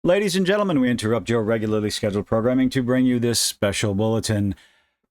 Ladies and gentlemen, we interrupt your regularly scheduled programming to bring you this special bulletin.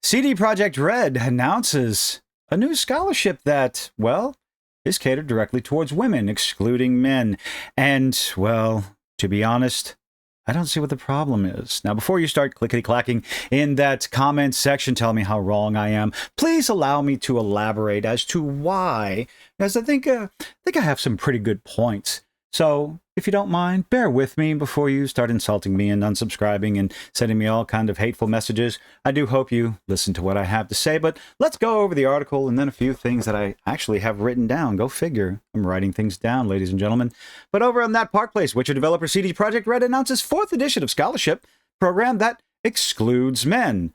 CD Projekt Red announces a new scholarship that, well, is catered directly towards women, excluding men. And, well, to be honest, I don't see what the problem is. Now, before you start clickety-clacking in that comment section, tell me how wrong I am, please allow me to elaborate as to why, as I think I have some pretty good points. So, if you don't mind, bear with me before you start insulting me and unsubscribing and sending me all kind of hateful messages. I do hope you listen to what I have to say, but let's go over the article and then a few things that I actually have written down. Go figure. I'm writing things down, ladies and gentlemen. But over on that Park Place, Witcher developer CD Projekt Red announces 4th edition of scholarship program that excludes men.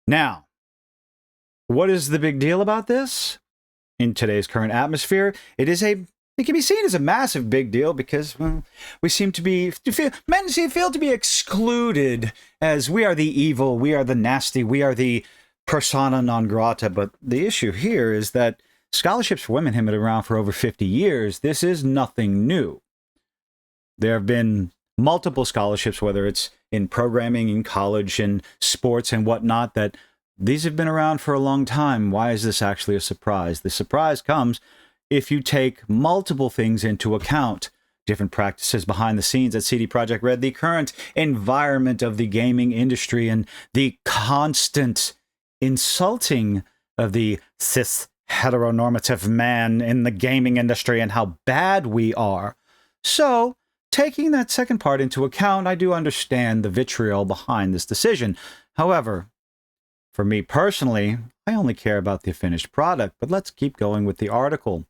Now, what is the big deal about this? In today's current atmosphere, it can be seen as a massive big deal because, well, men feel to be excluded as we are the evil, we are the nasty, we are the persona non grata. But the issue here is that scholarships for women have been around for over 50 years. This is nothing new. There have been multiple scholarships, whether it's in programming, in college, in sports and whatnot, that these have been around for a long time. Why is this actually a surprise? The surprise comes if you take multiple things into account, different practices behind the scenes at CD Projekt Red, the current environment of the gaming industry, and the constant insulting of the cis heteronormative man in the gaming industry and how bad we are. So, taking that second part into account, I do understand the vitriol behind this decision. However, for me personally, I only care about the finished product, but let's keep going with the article.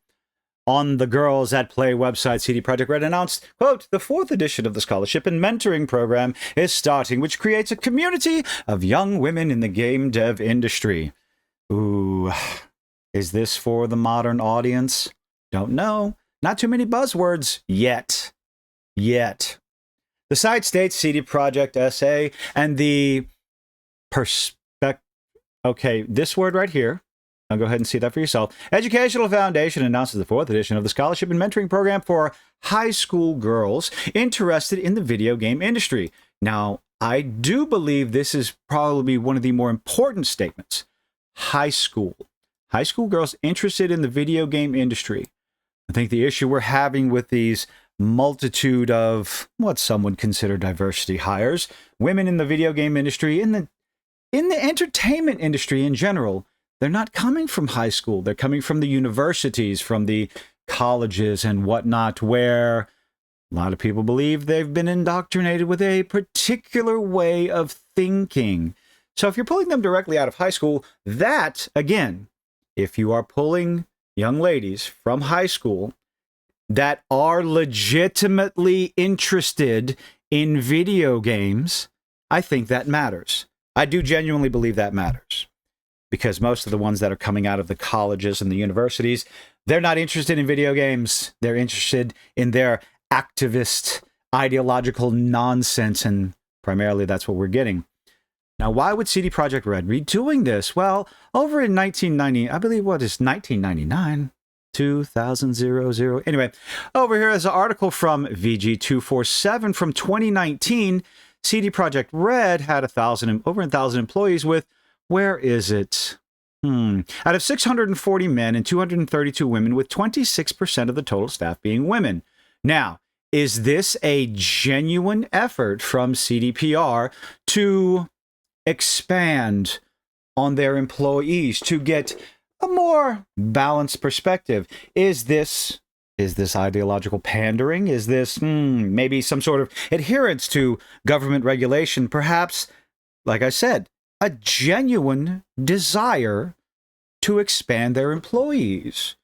On the Girls at Play website, CD Projekt Red announced, quote, the 4th edition of the scholarship and mentoring program is starting, which creates a community of young women in the game dev industry. Ooh, is this for the modern audience? Don't know. Not too many buzzwords yet. The site states CD Projekt SA and the okay, this word right here. Now go ahead and see that for yourself. Educational Foundation announces the 4th edition of the scholarship and mentoring program for high school girls interested in the video game industry. Now, I do believe this is probably one of the more important statements. High school girls interested in the video game industry. I think the issue we're having with these multitude of what some would consider diversity hires, women in the video game industry, in the entertainment industry in general, they're not coming from high school. They're coming from the universities, from the colleges and whatnot, where a lot of people believe they've been indoctrinated with a particular way of thinking. So if you're pulling them directly out of high school, that, again, if you are pulling young ladies from high school that are legitimately interested in video games, I think that matters. I do genuinely believe that matters. Because most of the ones that are coming out of the colleges and the universities, they're not interested in video games. They're interested in their activist, ideological nonsense, and primarily that's what we're getting. Now, why would CD Projekt Red be doing this? Well, over in 1990, I believe, 1999? 2000. Anyway, over here is an article from VG247 from 2019. CD Projekt Red had over 1,000 employees with, where is it? Out of 640 men and 232 women, with 26% of the total staff being women. Now, is this a genuine effort from CDPR to expand on their employees, to get a more balanced perspective? Is this ideological pandering? Is this maybe some sort of adherence to government regulation? Perhaps, like I said, a genuine desire to expand their employees.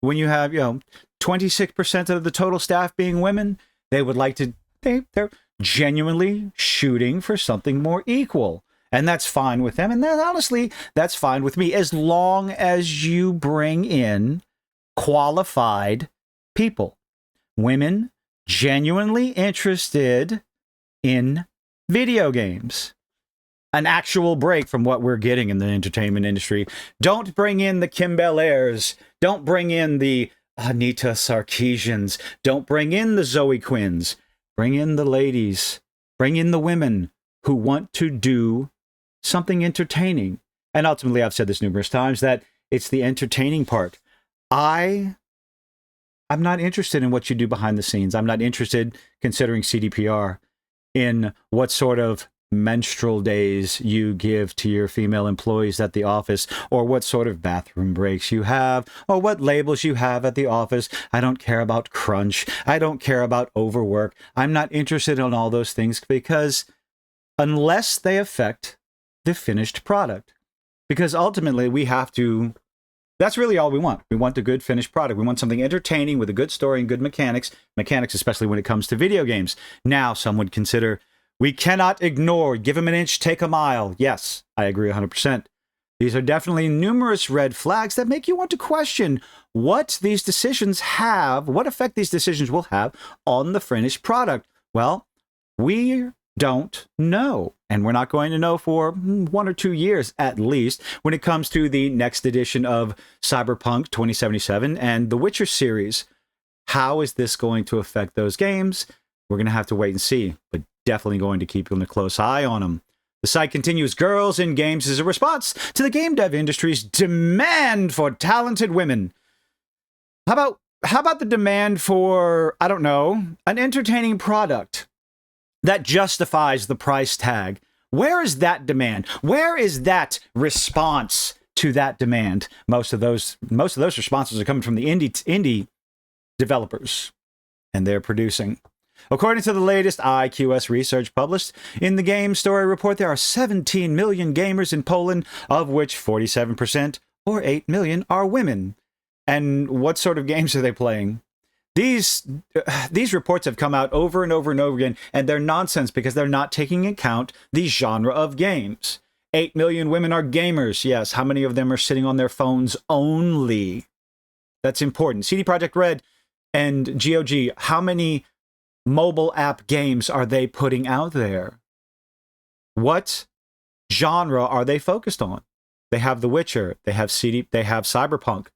When you have, 26% of the total staff being women, they're genuinely shooting for something more equal. And that's fine with them. And then, honestly, that's fine with me, as long as you bring in qualified people. Women genuinely interested in video games. An actual break from what we're getting in the entertainment industry. Don't bring in the Kim Bel-Airs. Don't bring in the Anita Sarkeesians. Don't bring in the Zoe Quinns. Bring in the ladies Bring in the women who want to do something entertaining. And ultimately, I've said this numerous times, that it's the entertaining part. I'm not interested in what you do behind the scenes. I'm not interested, considering CDPR, in what sort of menstrual days you give to your female employees at the office, or what sort of bathroom breaks you have, or what labels you have at the office. I don't care about crunch. I don't care about overwork. I'm not interested in all those things, because unless they affect the finished product, because ultimately we have to, that's really all we want. We want a good finished product. We want something entertaining with a good story and good mechanics, especially when it comes to video games. Now, some would consider, we cannot ignore, give them an inch, take a mile. Yes, I agree 100%. These are definitely numerous red flags that make you want to question what these decisions have, what effect these decisions will have on the finished product. Well, we don't know, and we're not going to know for 1 or 2 years at least when it comes to the next edition of Cyberpunk 2077 and the Witcher series. How is this going to affect those games? We're going to have to wait and see, but definitely going to keep a close eye on them. The site continues, girls in games is a response to the game dev industry's demand for talented women. How about the demand for, I don't know, an entertaining product that justifies the price tag? Where is that demand? Where is that response to that demand? Most of those responses are coming from the indie developers, and they're producing. According to the latest IQS research published in the Game Story report, there are 17 million gamers in Poland, of which 47%, or 8 million, are women. And what sort of games are they playing? These reports have come out over and over and over again, and they're nonsense because they're not taking into account the genre of games. 8 million women are gamers. Yes, how many of them are sitting on their phones only? That's important. CD Projekt Red and GOG, how many mobile app games are they putting out there? What genre are they focused on? They have The Witcher, they have Cyberpunk.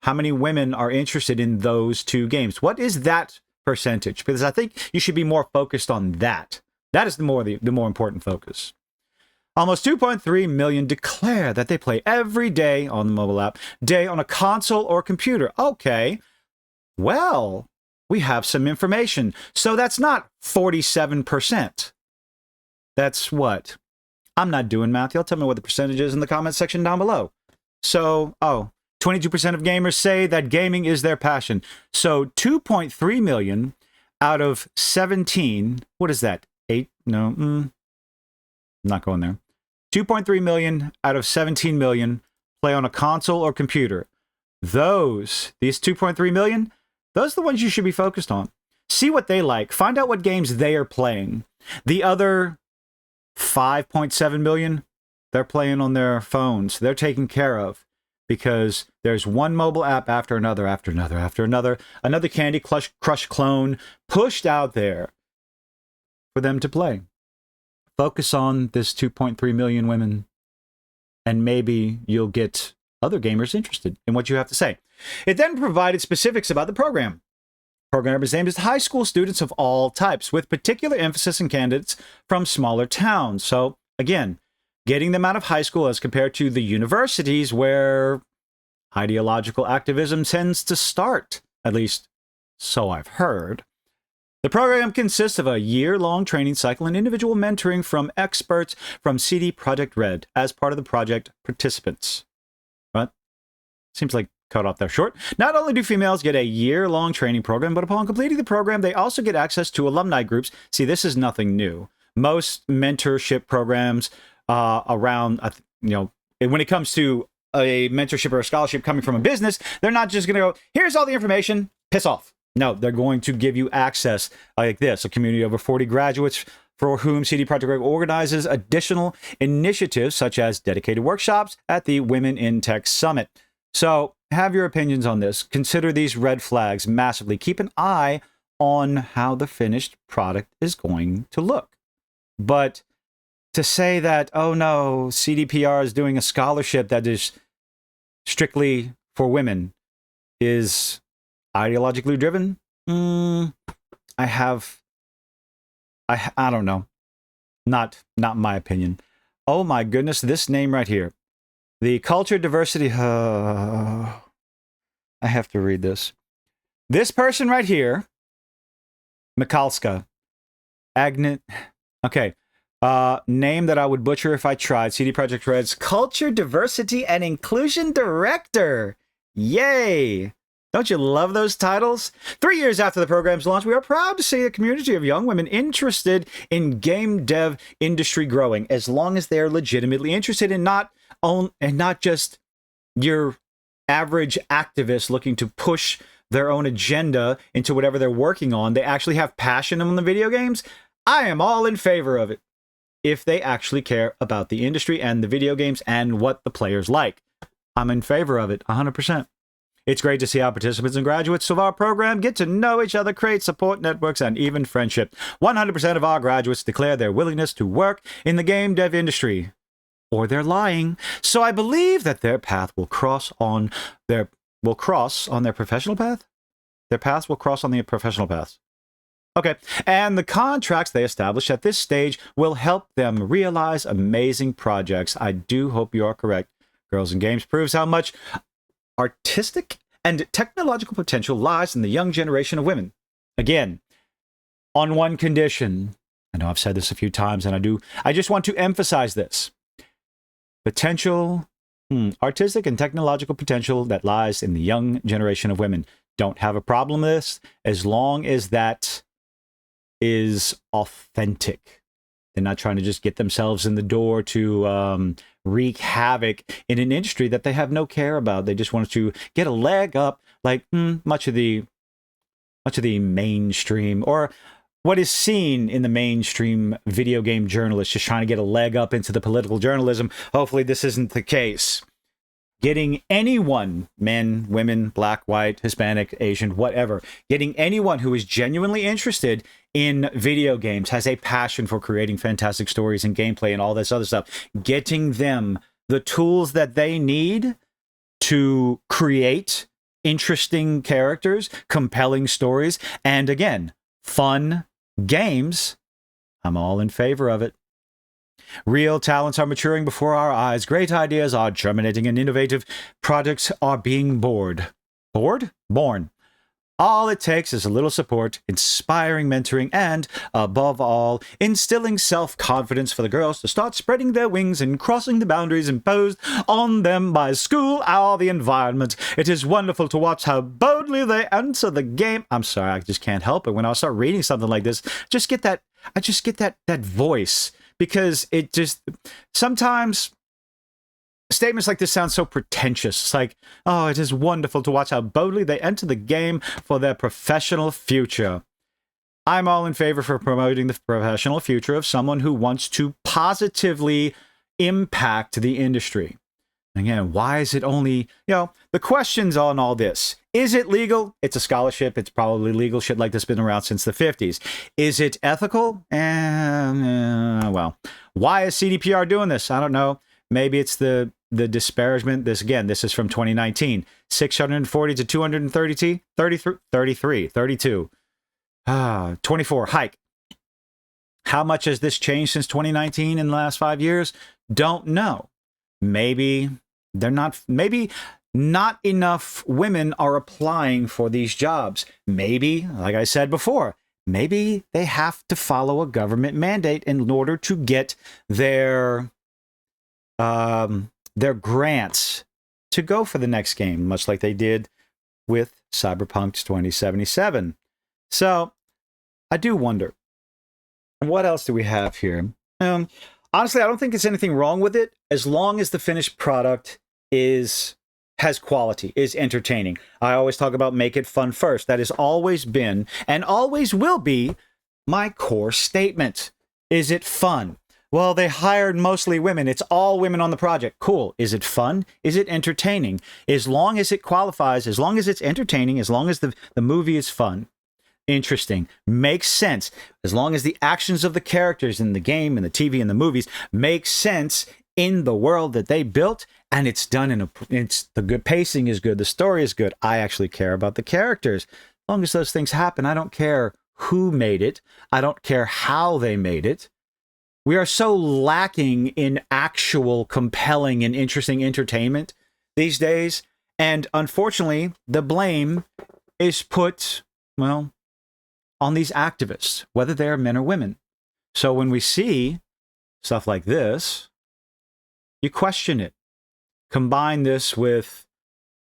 How many women are interested in those two games? What is that percentage? Because I think you should be more focused on that. That is the more important focus. Almost 2.3 million declare that they play every day on the mobile app, day on a console or computer. Okay, well, we have some information. So that's not 47%. That's what? I'm not doing math. Y'all tell me what the percentage is in the comment section down below. So, 22% of gamers say that gaming is their passion. So 2.3 million out of 17, what is that? 8? No, I'm not going there. 2.3 million out of 17 million play on a console or computer. These 2.3 million, those are the ones you should be focused on. See what they like. Find out what games they are playing. The other 5.7 million, they're playing on their phones. They're taken care of. Because there's one mobile app after another, another Candy Crush clone pushed out there for them to play. Focus on this 2.3 million women, and maybe you'll get other gamers interested in what you have to say. It then provided specifics about the program. The program is aimed at high school students of all types, with particular emphasis on candidates from smaller towns. So, again, getting them out of high school as compared to the universities where ideological activism tends to start, at least so I've heard. The program consists of a year-long training cycle and individual mentoring from experts from CD Projekt Red as part of the project participants. But seems like cut off there short. Not only do females get a year-long training program, but upon completing the program, they also get access to alumni groups. See, this is nothing new. Most mentorship programs around, when it comes to a mentorship or a scholarship coming from a business, they're not just going to go, here's all the information, piss off. No, they're going to give you access like this, a community of over 40 graduates for whom CD Projekt Red organizes additional initiatives such as dedicated workshops at the Women in Tech Summit. So have your opinions on this. Consider these red flags massively. Keep an eye on how the finished product is going to look. But to say that, oh no, CDPR is doing a scholarship that is strictly for women is ideologically driven, I have I don't know. Not my opinion. Oh my goodness, this name right here. The culture diversity. I have to read this. This person right here, Mikalska. Agnet. Okay. Name that I would butcher if I tried. CD Projekt Red's Culture, Diversity, and Inclusion Director. Yay! Don't you love those titles? 3 years after the program's launch, we are proud to see a community of young women interested in game dev industry growing, as long as they're legitimately interested in not just your average activist looking to push their own agenda into whatever they're working on. They actually have passion on the video games. I am all in favor of it if they actually care about the industry and the video games and what the players like. I'm in favor of it 100%. It's great to see how participants and graduates of our program get to know each other, create support networks, and even friendship. 100% of our graduates declare their willingness to work in the game dev industry. Or they're lying. So I believe that their path will cross on their professional path? Their paths will cross on the professional paths. Okay, and the contracts they establish at this stage will help them realize amazing projects. I do hope you are correct. Girls in Games proves how much artistic and technological potential lies in the young generation of women. Again, on one condition. I know I've said this a few times, and I just want to emphasize this. Artistic and technological potential that lies in the young generation of women. Don't have a problem with this as long as that is authentic. They're not trying to just get themselves in the door to wreak havoc in an industry that they have no care about. They just want to get a leg up, like much of the mainstream, or what is seen in the mainstream video game journalists, just trying to get a leg up into the political journalism. Hopefully this isn't the case. Getting anyone, men, women, black, white, Hispanic, Asian, whatever, getting anyone who is genuinely interested in video games, has a passion for creating fantastic stories and gameplay and all this other stuff, getting them the tools that they need to create interesting characters, compelling stories, and again, fun games. I'm all in favor of it. Real talents are maturing before our eyes. Great ideas are germinating and innovative products are being born. All it takes is a little support, inspiring mentoring, and, above all, instilling self-confidence for the girls to start spreading their wings and crossing the boundaries imposed on them by school or the environment. It is wonderful to watch how boldly they enter the game. I'm sorry, I just can't help it. When I start reading something like this, I just get that voice. Because it just, sometimes statements like this sound so pretentious. It's like, oh, it is wonderful to watch how boldly they enter the game for their professional future. I'm all in favor for promoting the professional future of someone who wants to positively impact the industry. Again, why is it only, the questions on all this. Is it legal? It's a scholarship. It's probably legal. Shit like this has been around since the 50s. Is it ethical? Well, why is CDPR doing this? I don't know. Maybe it's the disparagement. This is from 2019. 640 to 230, 33, 32. 24, hike. How much has this changed since 2019 in the last 5 years? Don't know. Maybe not enough women are applying for these jobs. Maybe, like I said before, maybe they have to follow a government mandate in order to get their grants to go for the next game, much like they did with Cyberpunk 2077. So I do wonder, what else do we have here? Honestly, I don't think there's anything wrong with it as long as the finished product has quality, is entertaining. I always talk about make it fun first. That has always been and always will be my core statement. Is it fun? Well, they hired mostly women. It's all women on the project. Cool. Is it fun? Is it entertaining? As long as it qualifies, as long as it's entertaining, as long as the movie is fun, interesting, makes sense, as long as the actions of the characters in the game and the TV and the movies make sense in the world that they built, and it's done the good pacing is good, the story is good. I actually care about the characters. As long as those things happen, I don't care who made it. I don't care how they made it. We are so lacking in actual compelling and interesting entertainment these days. And unfortunately, the blame is put, well, on these activists, whether they're men or women. So when we see stuff like this, you question it. Combine this with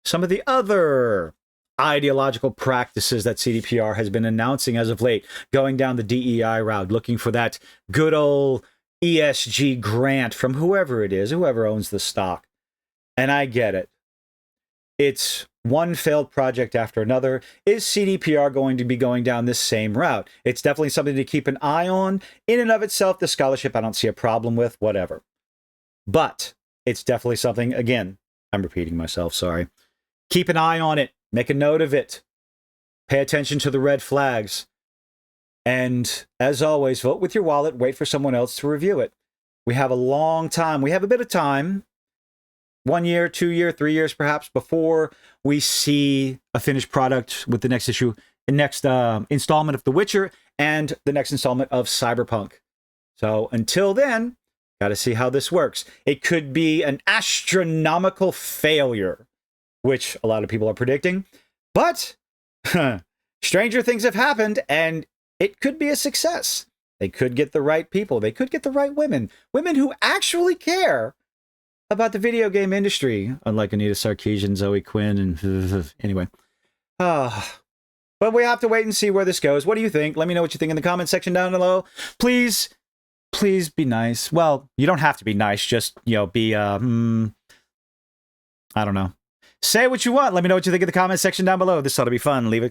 some of the other ideological practices that CDPR has been announcing as of late, going down the DEI route, looking for that good old ESG grant from whoever it is, whoever owns the stock. And I get it. It's one failed project after another. Is CDPR going to be going down this same route? It's definitely something to keep an eye on. In and of itself, the scholarship, I don't see a problem with, whatever. But it's definitely something, again, I'm repeating myself, sorry. Keep an eye on it. Make a note of it. Pay attention to the red flags. And as always, vote with your wallet. Wait for someone else to review it. We have a long time. We have a bit of time. 1 year, 2 years, 3 years perhaps before we see a finished product with the next issue, the next installment of The Witcher and the next installment of Cyberpunk. So until then, got to see how this works. It could be an astronomical failure, which a lot of people are predicting. But stranger things have happened, and it could be a success. They could get the right people. They could get the right women. Women who actually care about the video game industry, unlike Anita Sarkeesian, Zoe Quinn, and anyway. But we have to wait and see where this goes. What do you think? Let me know what you think in the comment section down below. Please be nice. Well, you don't have to be nice. Just, be, I don't know. Say what you want. Let me know what you think in the comment section down below. This ought to be fun. Leave a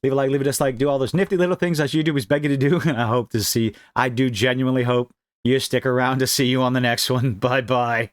like, leave a dislike, do all those nifty little things that YouTubers beg you to do. And I do genuinely hope you stick around to see you on the next one. Bye-bye.